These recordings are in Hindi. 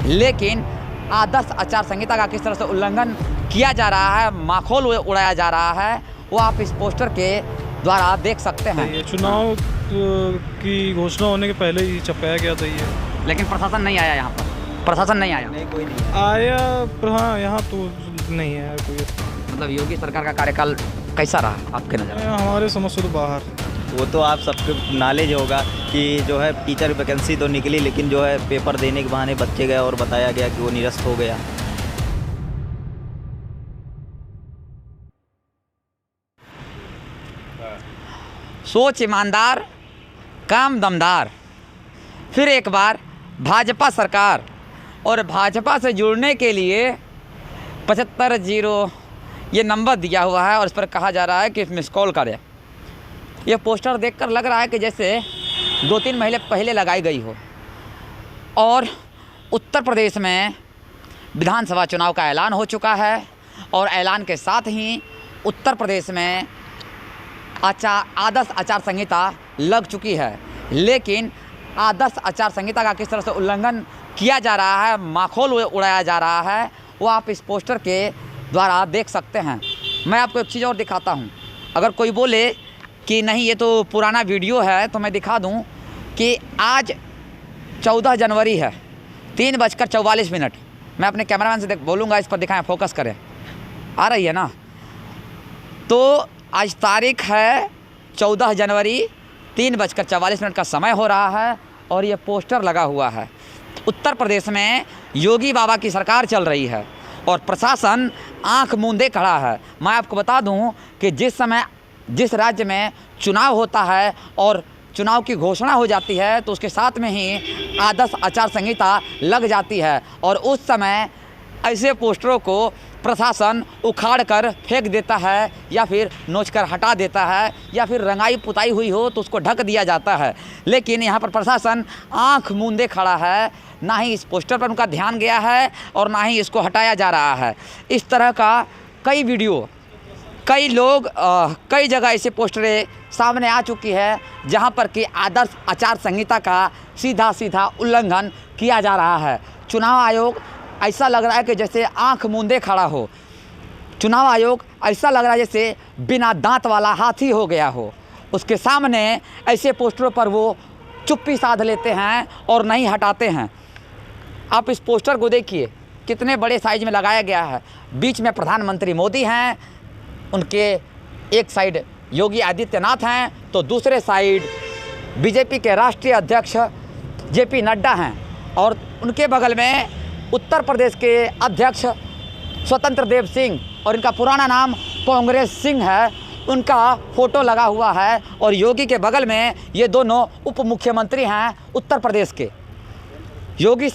लेकिन आदर्श आचार संहिता का किस तरह से उल्लंघन किया जा रहा है, माखौल उड़ाया जा रहा है, वो आप इस पोस्टर के द्वारा देख सकते हैं। ये चुनाव की घोषणा होने के पहले ही छपाया गया था ये, लेकिन प्रशासन नहीं आया यहाँ पर, प्रशासन नहीं आया। नहीं, कोई नहीं आया पर हाँ यहाँ तो नहीं आया कोई। मतलब योगी सरकार का कार्यकाल कैसा रहा आपके नज़र? हमारे समझ से तो बाहर। वो तो आप सबके नॉलेज होगा कि जो है टीचर वैकेंसी तो निकली, लेकिन जो है पेपर देने के बहाने बच्चे गए और बताया गया कि वो निरस्त हो गया। सोच ईमानदार, काम दमदार। फिर एक बार भाजपा सरकार, और भाजपा से जुड़ने के लिए 75 ये नंबर दिया हुआ है और इस पर कहा जा रहा है कि मिस कॉल करें। ये पोस्टर देखकर लग रहा है कि जैसे 2-3 महीने पहले लगाई गई हो। और उत्तर प्रदेश में विधानसभा चुनाव का ऐलान हो चुका है और ऐलान के साथ ही उत्तर प्रदेश में आदर्श आचार संहिता लग चुकी है। लेकिन आदर्श आचार संहिता का किस तरह से उल्लंघन किया जा रहा है, माखौल उड़ाया जा रहा है, वो आप इस पोस्टर के द्वारा देख सकते हैं। मैं आपको एक चीज़ और दिखाता हूं। अगर कोई बोले कि नहीं ये तो पुराना वीडियो है, तो मैं दिखा दूं कि आज 14 जनवरी है, 3:44। मैं अपने कैमरामैन से बोलूँगा इस पर दिखाएं, फोकस करें। आ रही है ना? तो आज तारीख है 14 जनवरी, 3:44 का समय हो रहा है और ये पोस्टर लगा हुआ है। उत्तर प्रदेश में योगी बाबा की सरकार चल रही है और प्रशासन आंख मूंदे खड़ा है। मैं आपको बता दूं कि जिस राज्य में चुनाव होता है और चुनाव की घोषणा हो जाती है तो उसके साथ में ही आदर्श आचार संहिता लग जाती है और उस समय ऐसे पोस्टरों को प्रशासन उखाड़ कर फेंक देता है या फिर नोच कर हटा देता है या फिर रंगाई पुताई हुई हो तो उसको ढक दिया जाता है। लेकिन यहाँ पर प्रशासन आंख मूंदे खड़ा है, ना ही इस पोस्टर पर उनका ध्यान गया है और ना ही इसको हटाया जा रहा है। इस तरह का कई वीडियो, कई लोग, कई जगह ऐसे पोस्टरें सामने आ चुकी है जहाँ पर कि आदर्श आचार संहिता का सीधा उल्लंघन किया जा रहा है। चुनाव आयोग ऐसा लग रहा है कि जैसे आंख मूंदे खड़ा हो। चुनाव आयोग ऐसा लग रहा है जैसे बिना दांत वाला हाथी हो गया हो। उसके सामने ऐसे पोस्टरों पर वो चुप्पी साध लेते हैं और नहीं हटाते हैं। आप इस पोस्टर को देखिए, कितने बड़े साइज में लगाया गया है। बीच में प्रधानमंत्री मोदी हैं, उनके एक साइड योगी आदित्यनाथ हैं तो दूसरे साइड बीजेपी के राष्ट्रीय अध्यक्ष जेपी नड्डा हैं और उनके बगल में उत्तर प्रदेश के अध्यक्ष स्वतंत्र देव सिंह, और इनका पुराना नाम कांग्रेस सिंह है, उनका फ़ोटो लगा हुआ है। और योगी के बगल में ये दोनों उप मुख्यमंत्री हैं उत्तर प्रदेश के। योगी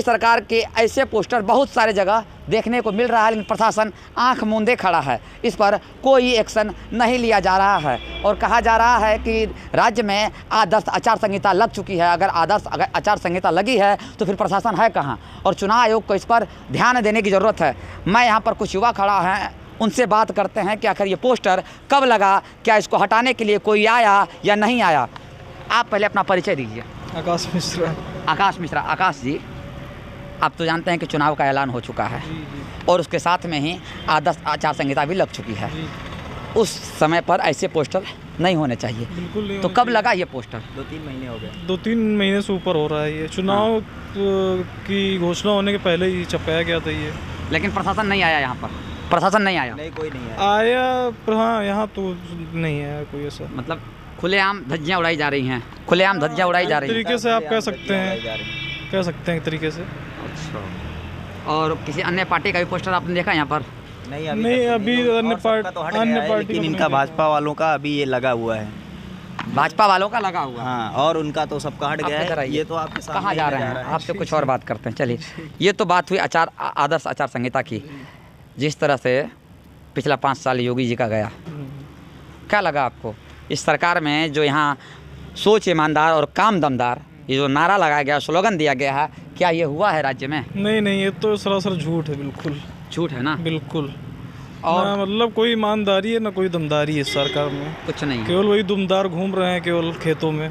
सरकार के ऐसे पोस्टर बहुत सारे जगह देखने को मिल रहा है, लेकिन प्रशासन आंख मूंदे खड़ा है। इस पर कोई एक्शन नहीं लिया जा रहा है और कहा जा रहा है कि राज्य में आदर्श आचार संहिता लग चुकी है। अगर आचार संहिता लगी है तो फिर प्रशासन है कहाँ? और चुनाव आयोग को इस पर ध्यान देने की ज़रूरत है। मैं यहाँ पर कुछ युवा खड़ा हैं, उनसे बात करते हैं कि आखिर ये पोस्टर कब लगा, क्या इसको हटाने के लिए कोई आया या नहीं आया। आप पहले अपना परिचय दीजिए। आकाश मिश्रा। आकाश मिश्रा। आकाश जी, आप तो जानते हैं कि चुनाव का ऐलान हो चुका है और उसके साथ में ही आदर्श आचार संहिता भी लग चुकी है। उस समय पर ऐसे पोस्टर नहीं होने चाहिए। बिल्कुल नहीं। तो कब लगा ये पोस्टर? 2-3 महीने हो गए। 2-3 महीने से ऊपर हो रहा है ये। चुनाव की घोषणा होने के पहले ही छपाया गया था ये, लेकिन प्रशासन नहीं आया यहाँ पर, प्रशासन नहीं आया। नहीं, कोई नहीं आया पर हाँ यहाँ तो नहीं आया कोई ऐसा। मतलब खुलेआम धज्जियाँ उड़ाई जा रही हैं, खुलेआम धज्जियाँ उड़ाई जा रही हैं। तरीके से आप कह सकते हैं एक तरीके से। अच्छा। और किसी अन्य पार्टी का भी पोस्टर आपने देखा यहाँ पर? नहीं, अभी अन्य पार्टी, लेकिन इनका भाजपा वालों का अभी ये लगा हुआ है। भाजपा वालों का लगा हुआ? हाँ, और उनका तो सबका हट गया है। ये तो आपके सामने कहाँ जा रहे हैं? आपसे कुछ और बात करते हैं। चलिए, ये तो बात हुई आदर्श आचार संहिता की। जिस तरह से पिछला 5 साल योगी जी का गया, क्या लगा आपको इस सरकार में जो यहाँ सोच ईमानदार और काम दमदार ये जो नारा लगाया गया, स्लोगन दिया गया है, क्या ये हुआ है राज्य में? नहीं, ये तो सरासर झूठ है। बिल्कुल झूठ है ना? बिल्कुल। और ना मतलब कोई ईमानदारी है ना कोई दमदारी है इस सरकार में। कुछ नहीं, केवल वही दुमदार घूम रहे हैं केवल खेतों में।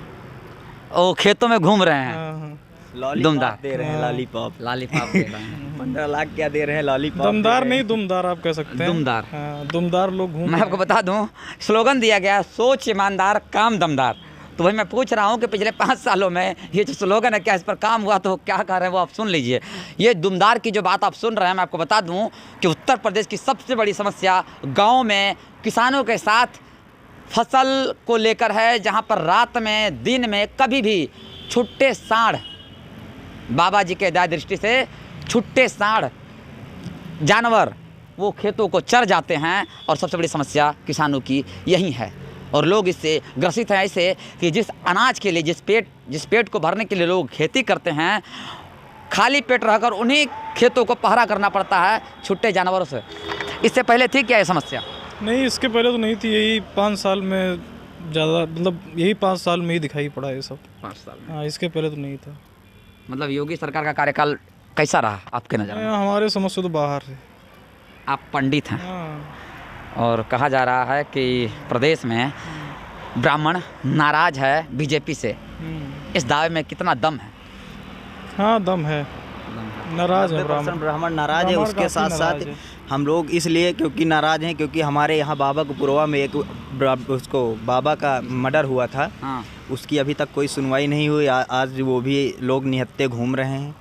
ओ, खेतों में घूम रहे हैं। हाँ। दुमदार दे रहे हैं लॉलीपॉप। लॉलीपॉप दे रहे हैं 15 लाख क्या दे रहे हैं लॉलीपॉप। दमदार नहीं दुमदार आप कह सकते हैं। दुमदार। हाँ, दुमदार लोग घूम मैं आपको बता दूं, स्लोगन दिया गया सोच ईमानदार काम दमदार। तो भाई मैं पूछ रहा हूं कि पिछले 5 सालों में ये जो स्लोगन है क्या इस पर काम हुआ, तो क्या कह रहे हैं वो आप सुन लीजिए। ये दुमदार की जो बात आप सुन रहे हैं, मैं आपको बता दूं कि उत्तर प्रदेश की सबसे बड़ी समस्या गाँव में किसानों के साथ फसल को लेकर है, जहाँ पर रात में दिन में कभी भी छुट्टे सांड, बाबा जी के दया दृष्टि से छुट्टे सांड जानवर वो खेतों को चर जाते हैं, और सबसे बड़ी समस्या किसानों की यही है। और लोग इससे ग्रसित हैं ऐसे कि जिस अनाज के लिए जिस पेट को भरने के लिए लोग खेती करते हैं, खाली पेट रहकर उन्हीं खेतों को पहरा करना पड़ता है छुट्टे जानवरों से। इससे पहले थी क्या ये समस्या? नहीं, इसके पहले तो नहीं थी। यही 5 साल में ज़्यादा, मतलब यही 5 साल में ही दिखाई पड़ा ये सब। 5 साल में। हाँ, इसके पहले तो नहीं था। मतलब योगी सरकार का कार्यकाल कैसा रहा आपके नज़र में? हमारे समझ से तो बाहर है। आप पंडित हैं हाँ, और कहा जा रहा है कि प्रदेश में ब्राह्मण नाराज है बीजेपी से। इस दावे में कितना दम है? हाँ, दम है, नाराज है ब्राह्मण। ब्राह्मण नाराज है। ब्राह्मण उसके काफी साथ नाराज साथ है। हम लोग इसलिए क्योंकि नाराज हैं क्योंकि हमारे यहाँ बाबा पुरवा में एक उसको बाबा का मर्डर हुआ था। हाँ, उसकी अभी तक कोई सुनवाई नहीं हुई। आज वो भी लोग निहत्थे घूम रहे हैं।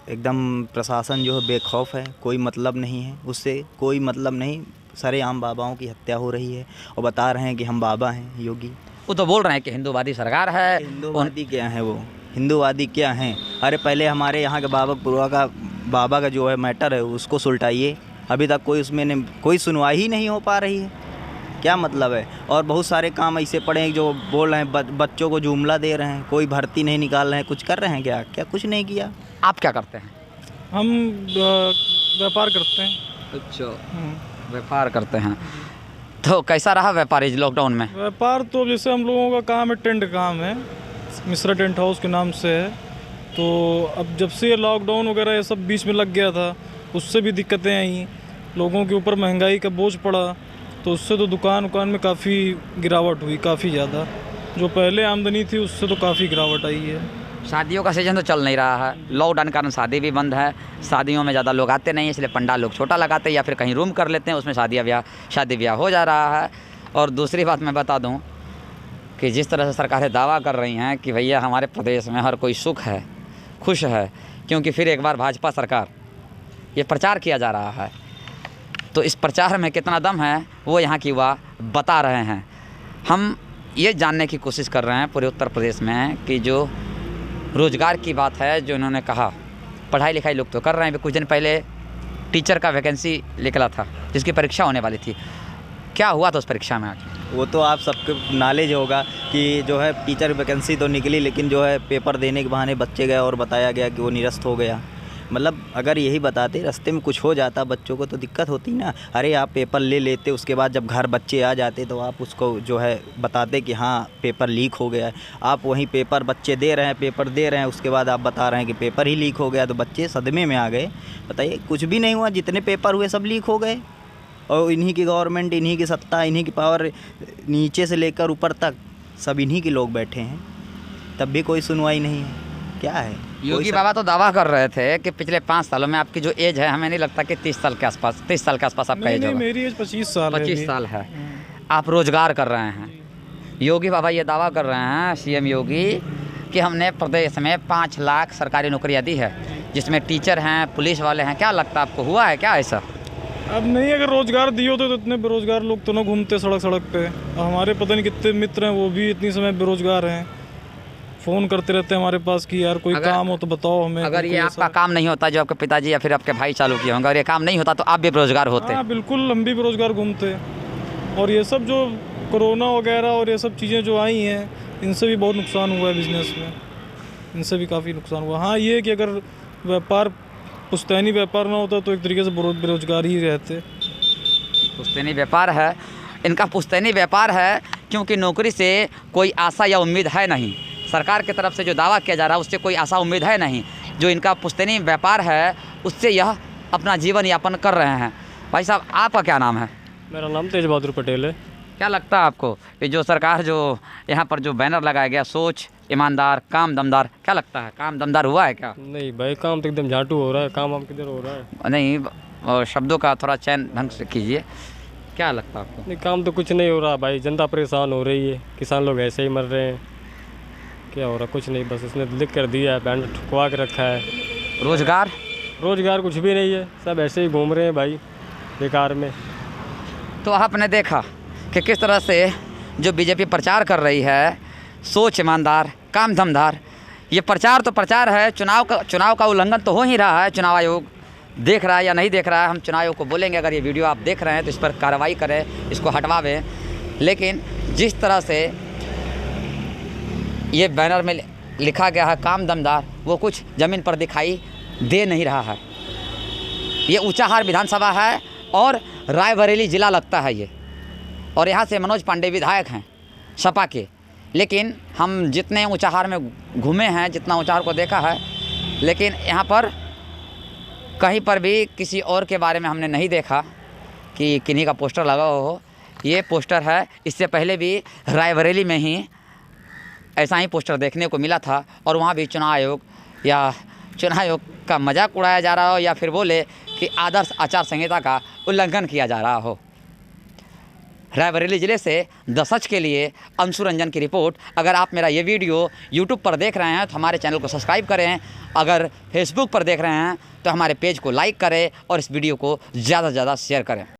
एकदम प्रशासन जो है बेखौफ है, कोई मतलब नहीं है उससे, कोई मतलब नहीं। सरेआम बाबाओं की हत्या हो रही है और बता रहे हैं कि हम बाबा हैं योगी। वो तो बोल रहे हैं कि हिंदूवादी सरकार है। हिंदूवादी क्या है वो? हिंदूवादी क्या हैं? अरे पहले हमारे यहाँ के बाबा का जो है मैटर है उसको सुलटाइए। अभी तक कोई उसमें कोई सुनवाई ही नहीं हो पा रही है। क्या मतलब है? और बहुत सारे काम ऐसे पड़े हैं जो बोल रहे हैं बच्चों को जुमला दे रहे हैं, कोई भर्ती नहीं निकाल रहे हैं। कुछ कर रहे हैं क्या कुछ नहीं किया। आप क्या करते हैं? हम व्यापार करते हैं। अच्छा, व्यापार करते हैं। तो कैसा रहा व्यापार इस लॉकडाउन में? व्यापार तो जैसे हम लोगों का काम है, टेंट काम है, मिश्रा टेंट हाउस के नाम से है। तो अब जब से ये लॉकडाउन वगैरह ये सब बीच में लग गया था, उससे भी दिक्कतें आई। लोगों के ऊपर महंगाई का बोझ पड़ा, तो उससे तो दुकान में काफ़ी गिरावट हुई, काफ़ी ज़्यादा। जो पहले आमदनी थी उससे तो काफ़ी गिरावट आई है। शादियों का सीजन तो चल नहीं रहा है, लॉकडाउन के कारण शादी भी बंद है। शादियों में ज़्यादा लोग आते नहीं हैं, इसलिए पंडाल लोग छोटा लगाते हैं या फिर कहीं रूम कर लेते हैं, उसमें शादी ब्याह हो जा रहा है। और दूसरी बात मैं बता दूं कि जिस तरह से सरकारें दावा कर रही हैं कि भैया हमारे प्रदेश में हर कोई सुख है, खुश है, क्योंकि फिर एक बार भाजपा सरकार, ये प्रचार किया जा रहा है। तो इस प्रचार में कितना दम है वो यहाँ की युवा बता रहे हैं। हम ये जानने की कोशिश कर रहे हैं पूरे उत्तर प्रदेश में कि जो रोज़गार की बात है, जो इन्होंने कहा पढ़ाई लिखाई लोग तो कर रहे हैं। कुछ दिन पहले टीचर का वैकेंसी निकला था जिसकी परीक्षा होने वाली थी, क्या हुआ था उस परीक्षा में? आज वो तो आप सबको नॉलेज होगा कि जो है टीचर वैकेंसी तो निकली, लेकिन जो है पेपर देने के बहाने बच्चे गए और बताया गया कि वो निरस्त हो गया। मतलब अगर यही बताते रास्ते में कुछ हो जाता बच्चों को तो दिक्कत होती ना। अरे आप पेपर ले लेते, उसके बाद जब घर बच्चे आ जाते तो आप उसको जो है बताते कि हाँ पेपर लीक हो गया है। आप वहीं पेपर बच्चे दे रहे हैं, पेपर दे रहे हैं, उसके बाद आप बता रहे हैं कि पेपर ही लीक हो गया, तो बच्चे सदमे में आ गए। बताइए, कुछ भी नहीं हुआ, जितने पेपर हुए सब लीक हो गए। और इन्हीं की गवर्नमेंट, इन्हीं की सत्ता, इन्हीं की पावर, नीचे से लेकर ऊपर तक सब इन्हीं के लोग बैठे हैं, तब भी कोई सुनवाई नहीं है। क्या है? योगी बाबा तो दावा कर रहे थे कि पिछले 5 सालों में आपकी जो एज है, हमें नहीं लगता कि 30 साल के आसपास आपका एज होगा। मेरी एज 25 साल है। 25 साल है। आप रोजगार कर रहे हैं। योगी बाबा ये दावा कर रहे हैं, सीएम योगी, कि हमने प्रदेश में 5 लाख सरकारी नौकरियां दी है, जिसमें टीचर हैं, पुलिस वाले हैं। क्या लगता है आपको, हुआ है क्या ऐसा? अब नहीं, अगर रोज़गार दिए होते तो इतने बेरोज़गार लोग तो ना घूमते सड़क पे। हमारे पता नहीं कितने मित्र हैं, वो भी इतनी समय बेरोज़गार हैं, फ़ोन करते रहते हैं हमारे पास कि यार कोई काम हो तो बताओ हमें। अगर ये आपका काम नहीं होता जो आपके पिताजी या फिर आपके भाई चालू किए होंगे, और ये काम नहीं होता तो आप भी बेरोजगार होते? हाँ बिल्कुल, हम भी बेरोज़गार घूमते। और ये सब जो कोरोना वगैरह और ये सब चीज़ें जो आई हैं, इनसे भी बहुत नुकसान हुआ है बिज़नेस में, इनसे भी काफ़ी नुकसान हुआ। हाँ, ये कि अगर पुश्तैनी व्यापार ना होता तो एक तरीके से बेरोजगार ही रहते। पुश्तैनी व्यापार है, इनका पुश्तैनी व्यापार है क्योंकि नौकरी से कोई आशा या उम्मीद है नहीं। सरकार की तरफ से जो दावा किया जा रहा है उससे कोई आशा उम्मीद है नहीं। जो इनका पुश्तैनी व्यापार है उससे यह अपना जीवन यापन कर रहे हैं। भाई साहब, आपका क्या नाम है? मेरा नाम तेज बहादुर पटेल है। क्या लगता है आपको कि जो सरकार जो यहाँ पर जो बैनर लगाया गया सोच ईमानदार काम दमदार, क्या लगता है काम दमदार हुआ है क्या? नहीं भाई, काम तो एकदम झाटू हो रहा है। काम हम किधर हो रहा है? नहीं, शब्दों का थोड़ा चयन ढंग से कीजिए। क्या लगता है आपको? नहीं, काम तो कुछ नहीं हो रहा भाई। जनता परेशान हो रही है, किसान लोग ऐसे ही मर रहे हैं। क्या हो रहा? कुछ नहीं, बस इसने लिख कर दिया है, बैनर ठुकवा के रखा है। रोजगार कुछ भी नहीं है, सब ऐसे ही घूम रहे हैं भाई बेकार में। तो आपने देखा कि किस तरह से जो बीजेपी प्रचार कर रही है सोच ईमानदार काम दमदार, ये प्रचार तो प्रचार है, चुनाव का उल्लंघन तो हो ही रहा है। चुनाव आयोग देख रहा है या नहीं देख रहा है, हम चुनाव आयोग को बोलेंगे अगर ये वीडियो आप देख रहे हैं तो इस पर कार्रवाई करें, इसको हटवावें। लेकिन जिस तरह से ये बैनर में लिखा गया है काम दमदार, वो कुछ ज़मीन पर दिखाई दे नहीं रहा है। ये ऊंचाहार विधानसभा है और रायबरेली ज़िला लगता है ये, और यहाँ से मनोज पांडे विधायक हैं सपा के। लेकिन हम जितने ऊंचाहार में घूमे हैं, जितना ऊंचाहार को देखा है, लेकिन यहाँ पर कहीं पर भी किसी और के बारे में हमने नहीं देखा कि किन्हीं का पोस्टर लगा हो। ये पोस्टर है, इससे पहले भी रायबरेली में ही ऐसा ही पोस्टर देखने को मिला था, और वहाँ भी चुनाव आयोग का मजाक उड़ाया जा रहा हो या फिर बोले कि आदर्श आचार संहिता का उल्लंघन किया जा रहा हो। रायबरेली ज़िले से द सच के लिए अंशु रंजन की रिपोर्ट। अगर आप मेरा ये वीडियो यूट्यूब पर देख रहे हैं तो हमारे चैनल को सब्सक्राइब करें, अगर फेसबुक पर देख रहे हैं तो हमारे पेज को लाइक करें और इस वीडियो को ज़्यादा से ज़्यादा शेयर करें।